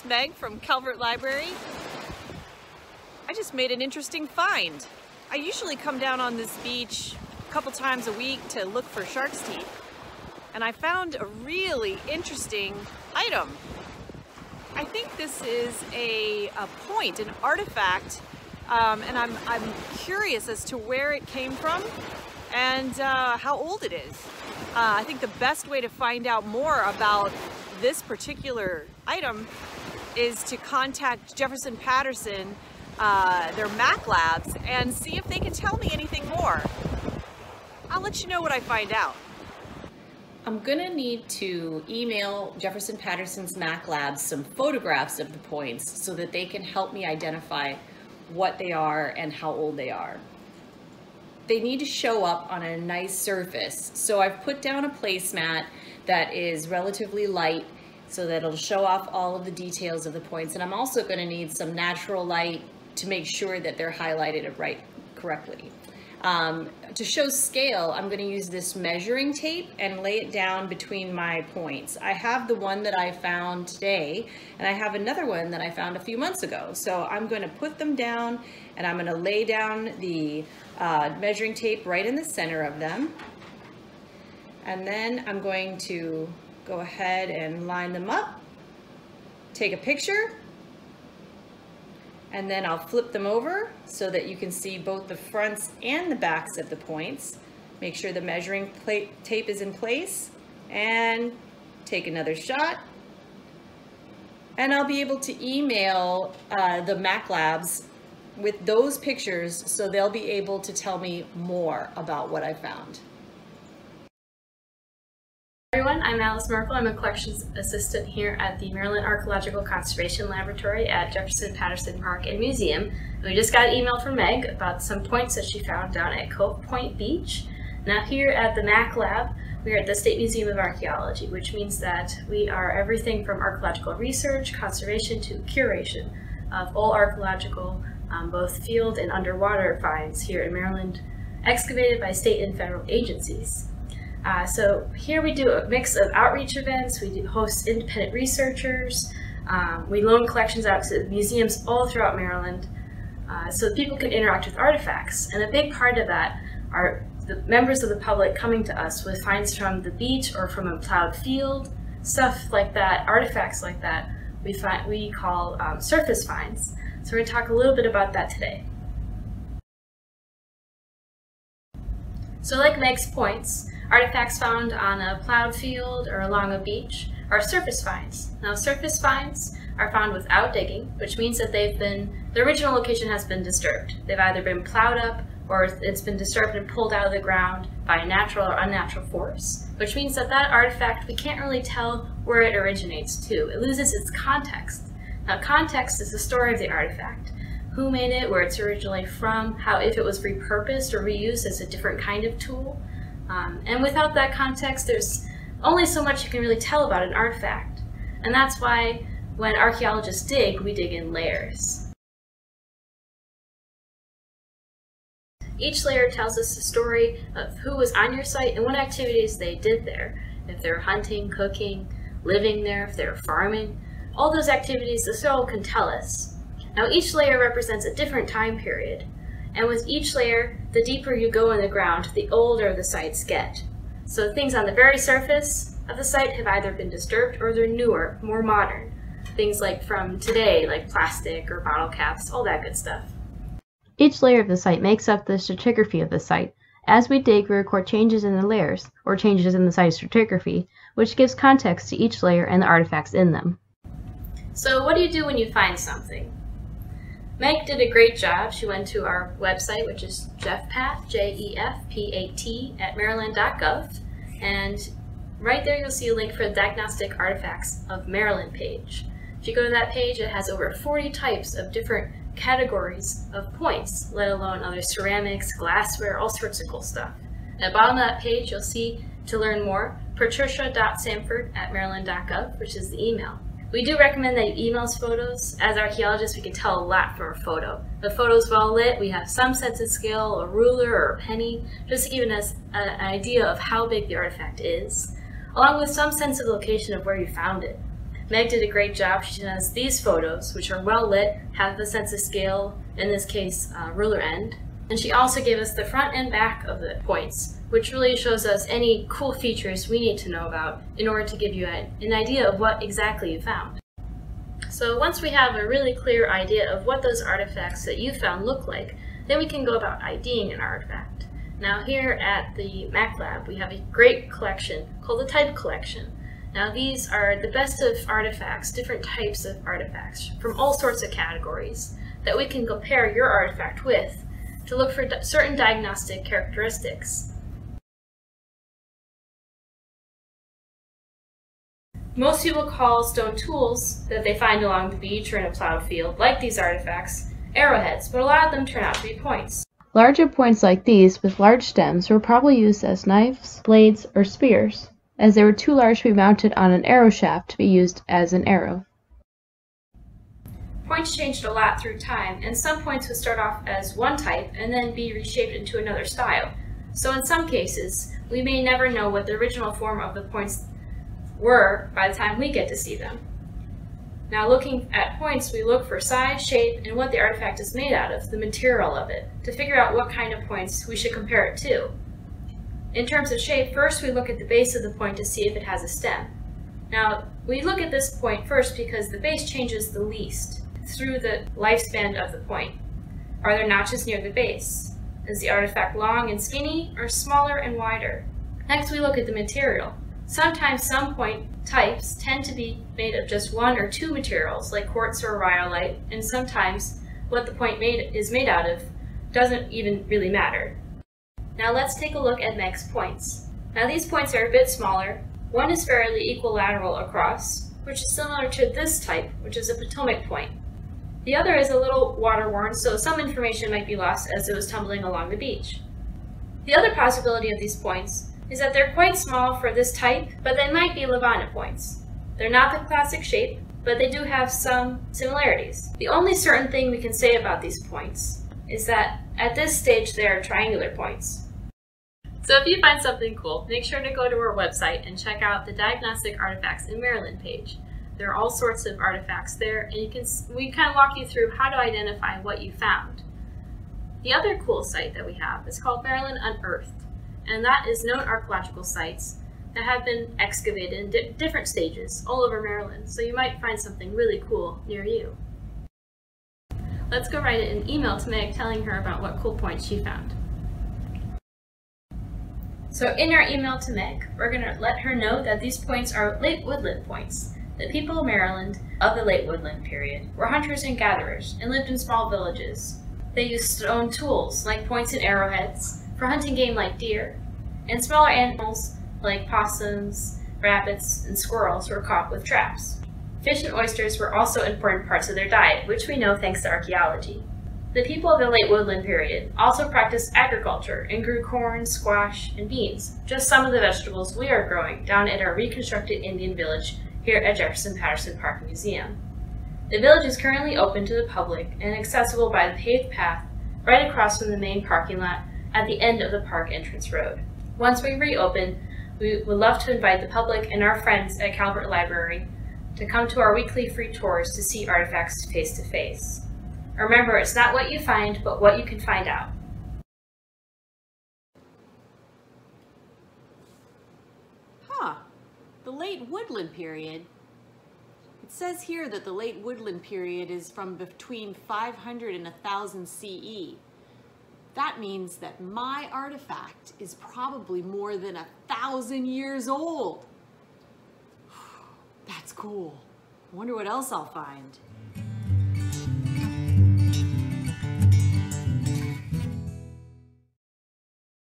Meg from Calvert Library. I just made an interesting find. I usually come down on this beach a couple times a week to look for shark's teeth, and I found a really interesting item. I think this is a point, an artifact, and I'm curious as to where it came from and how old it is. I think the best way to find out more about this particular item is to contact Jefferson Patterson, their Mac labs, and see if they can tell me anything more. I'll let you know what I find out. I'm gonna need to email Jefferson Patterson's Mac labs some photographs of the points so that they can help me identify what they are and how old they are. They need to show up on a nice surface. So I've put down a placemat that is relatively light so that it'll show off all of the details of the points. And I'm also going to need some natural light to make sure that they're highlighted correctly. To show scale, I'm going to use this measuring tape and lay it down between my points. I have the one that I found today, and I have another one that I found a few months ago. So I'm going to put them down, and I'm going to lay down the measuring tape right in the center of them. And then I'm going to go ahead and line them up, take a picture, and then I'll flip them over so that you can see both the fronts and the backs of the points. Make sure the measuring tape is in place, and take another shot. And I'll be able to email the Mac labs with those pictures so they'll be able to tell me more about what I found. Hi everyone, I'm Alice Merkel. I'm a collections assistant here at the Maryland Archaeological Conservation Laboratory at Jefferson Patterson Park and Museum. And we just got an email from Meg about some points that she found down at Cove Point Beach. Now here at the Mac Lab, we are at the State Museum of Archaeology, which means that we are everything from archaeological research, conservation, to curation of all archaeological, both field and underwater finds here in Maryland, excavated by state and federal agencies. So here we do a mix of outreach events, we do host independent researchers, we loan collections out to museums all throughout Maryland so that people can interact with artifacts. And a big part of that are the members of the public coming to us with finds from the beach or from a plowed field, stuff like that, artifacts like that, we call surface finds. So we're going to talk a little bit about that today. So like Meg's points, artifacts found on a plowed field or along a beach are surface finds. Now surface finds are found without digging, which means that the original location has been disturbed. They've either been plowed up or it's been disturbed and pulled out of the ground by a natural or unnatural force, which means that that artifact, we can't really tell where it originates to. It loses its context. Now context is the story of the artifact. Who made it, where it's originally from, if it was repurposed or reused as a different kind of tool. And without that context, there's only so much you can really tell about an artifact. And that's why when archaeologists dig, we dig in layers. Each layer tells us the story of who was on your site and what activities they did there. If they're hunting, cooking, living there, if they're farming, all those activities the soil can tell us. Now each layer represents a different time period, and with each layer, the deeper you go in the ground, the older the sites get. So things on the very surface of the site have either been disturbed or they're newer, more modern. Things like from today, like plastic or bottle caps, all that good stuff. Each layer of the site makes up the stratigraphy of the site. As we dig, we record changes in the layers, or changes in the site's stratigraphy, which gives context to each layer and the artifacts in them. So what do you do when you find something? Meg did a great job. She went to our website, which is jeffpat, Jefpat, at maryland.gov, and right there you'll see a link for the Diagnostic Artifacts of Maryland page. If you go to that page, it has over 40 types of different categories of points, let alone other ceramics, glassware, all sorts of cool stuff. At the bottom of that page, you'll see, to learn more, patricia.sanford@maryland.gov, which is the email. We do recommend that you email us photos. As archaeologists, we can tell a lot from a photo. The photo's well lit, we have some sense of scale, a ruler or a penny, just to give us an idea of how big the artifact is, along with some sense of location of where you found it. Meg did a great job. She sent us these photos, which are well lit, have the sense of scale, in this case, ruler end. And she also gave us the front and back of the points, which really shows us any cool features we need to know about in order to give you an idea of what exactly you found. So once we have a really clear idea of what those artifacts that you found look like, then we can go about IDing an artifact. Now here at the Mac Lab, we have a great collection called the Type Collection. Now these are the best of artifacts, different types of artifacts from all sorts of categories that we can compare your artifact with to look for certain diagnostic characteristics. Most people call stone tools that they find along the beach or in a plowed field, like these artifacts, arrowheads, but a lot of them turn out to be points. Larger points like these with large stems were probably used as knives, blades, or spears, as they were too large to be mounted on an arrow shaft to be used as an arrow. Points changed a lot through time, and some points would start off as one type and then be reshaped into another style. So in some cases, we may never know what the original form of the points were by the time we get to see them. Now looking at points, we look for size, shape, and what the artifact is made out of, the material of it, to figure out what kind of points we should compare it to. In terms of shape, first we look at the base of the point to see if it has a stem. Now, we look at this point first because the base changes the least through the lifespan of the point. Are there notches near the base? Is the artifact long and skinny, or smaller and wider? Next we look at the material. Sometimes some point types tend to be made of just one or two materials, like quartz or rhyolite, and sometimes what the point is made out of doesn't even really matter. Now let's take a look at Meg's points. Now these points are a bit smaller. One is fairly equilateral across, which is similar to this type, which is a Potomac point. The other is a little water-worn, so some information might be lost as it was tumbling along the beach. The other possibility of these points is that they're quite small for this type, but they might be Levana points. They're not the classic shape, but they do have some similarities. The only certain thing we can say about these points is that at this stage they are triangular points. So if you find something cool, make sure to go to our website and check out the Diagnostic Artifacts in Maryland page. There are all sorts of artifacts there, and we kind of walk you through how to identify what you found. The other cool site that we have is called Maryland Unearthed, and that is known archaeological sites that have been excavated in different stages all over Maryland, so you might find something really cool near you. Let's go write an email to Meg telling her about what cool points she found. So in our email to Meg, we're going to let her know that these points are late woodland points. The people of Maryland of the late woodland period were hunters and gatherers and lived in small villages. They used stone tools like points and arrowheads for hunting game like deer, and smaller animals like possums, rabbits, and squirrels were caught with traps. Fish and oysters were also important parts of their diet, which we know thanks to archaeology. The people of the late woodland period also practiced agriculture and grew corn, squash, and beans, just some of the vegetables we are growing down at our reconstructed Indian village here at Jefferson Patterson Park Museum. The village is currently open to the public and accessible by the paved path right across from the main parking lot at the end of the park entrance road. Once we reopen, we would love to invite the public and our friends at Calvert Library to come to our weekly free tours to see artifacts face to face. Remember, it's not what you find, but what you can find out. Huh, the late woodland period. It says here that the late woodland period is from between 500 and 1000 CE. That means that my artifact is probably more than 1,000 years old. That's cool. I wonder what else I'll find.